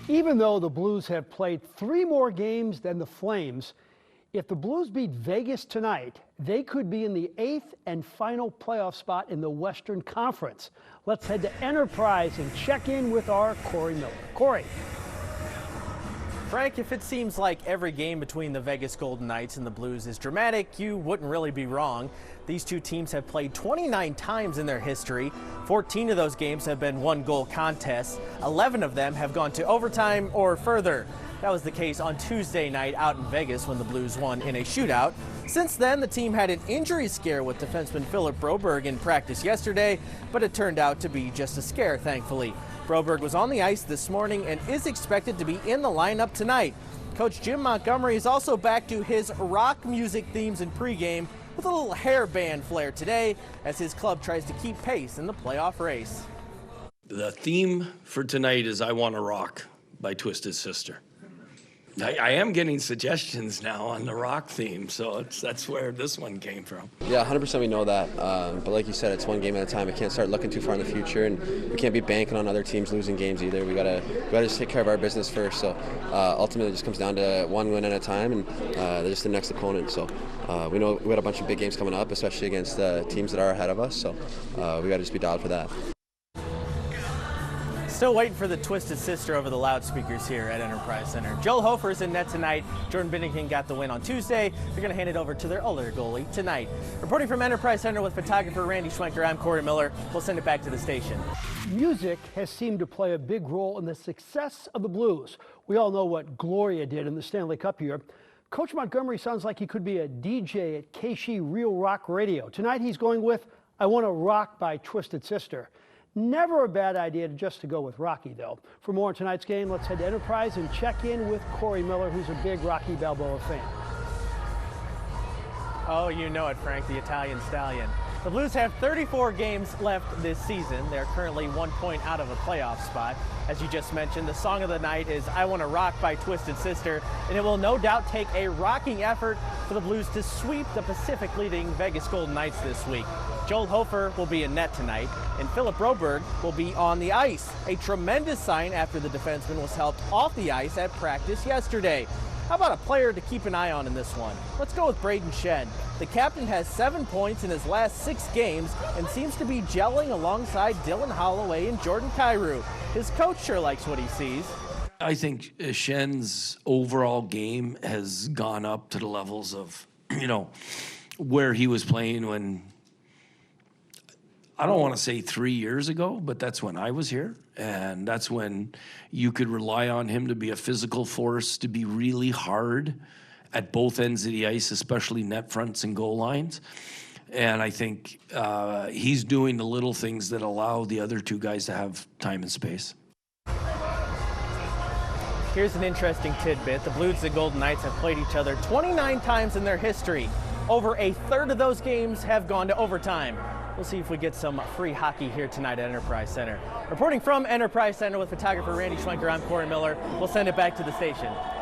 Even though the Blues have played 3 more games than the Flames, if the Blues beat Vegas tonight, they could be in the 8th and final playoff spot in the Western Conference. Let's head to Enterprise and check in with our Corey Miller. Corey. Frank, if it seems like every game between the Vegas Golden Knights and the Blues is dramatic, you wouldn't really be wrong. These two teams have played 29 times in their history. 14 of those games have been one-goal contests. 11 of them have gone to overtime or further. That was the case on Tuesday night out in Vegas when the Blues won in a shootout. Since then, the team had an injury scare with defenseman Philip Broberg in practice yesterday, but it turned out to be just a scare, thankfully. Broberg was on the ice this morning and is expected to be in the lineup tonight. Coach Jim Montgomery is also back to his rock music themes in pregame with a little hairband flair today as his club tries to keep pace in the playoff race. The theme for tonight is I Wanna Rock by Twisted Sister. I am getting suggestions now on the rock theme, so that's where this one came from. Yeah, 100% we know that, but like you said, it's one game at a time. We can't start looking too far in the future, and we can't be banking on other teams losing games either. We gotta just take care of our business first. So ultimately, it just comes down to one win at a time, and they're just the next opponent. So we know we got a bunch of big games coming up, especially against teams that are ahead of us. So we gotta just be dialed for that. Still waiting for the Twisted Sister over the loudspeakers here at Enterprise Center. Joel Hofer is in net tonight. Jordan Binnington got the win on Tuesday. They're going to hand it over to their other goalie tonight. Reporting from Enterprise Center with photographer Randy Schwenker, I'm Corey Miller. We'll send it back to the station. Music has seemed to play a big role in the success of the Blues. We all know what Gloria did in the Stanley Cup year. Coach Montgomery sounds like he could be a DJ at KSHE Real Rock Radio. Tonight he's going with I Wanna Rock by Twisted Sister. Never a bad idea just to go with Rocky, though. For more on tonight's game, let's head to Enterprise and check in with Corey Miller, who's a big Rocky Balboa fan. Oh, you know it, Frank, the Italian Stallion. The Blues have 34 games left this season. They're currently 1 point out of a playoff spot. As you just mentioned, the song of the night is I Wanna Rock by Twisted Sister, and it will no doubt take a rocking effort for the Blues to sweep the Pacific-leading Vegas Golden Knights this week. Joel Hofer will be in net tonight, and Philip Broberg will be on the ice. A tremendous sign after the defenseman was helped off the ice at practice yesterday. How about a player to keep an eye on in this one? Let's go with Brayden Schenn. The captain has 7 points in his last 6 games and seems to be gelling alongside Dylan Holloway and Jordan Kyrou. His coach sure likes what he sees. I think Schenn's overall game has gone up to the levels of, where he was playing when, I don't want to say 3 years ago, but that's when I was here. And that's when you could rely on him to be a physical force, to be really hard at both ends of the ice, especially net fronts and goal lines. And I think he's doing the little things that allow the other two guys to have time and space. Here's an interesting tidbit. The Blues and Golden Knights have played each other 29 times in their history. Over a third of those games have gone to overtime. We'll see if we get some free hockey here tonight at Enterprise Center. Reporting from Enterprise Center with photographer Randy Schwenker, I'm Corey Miller. We'll send it back to the station.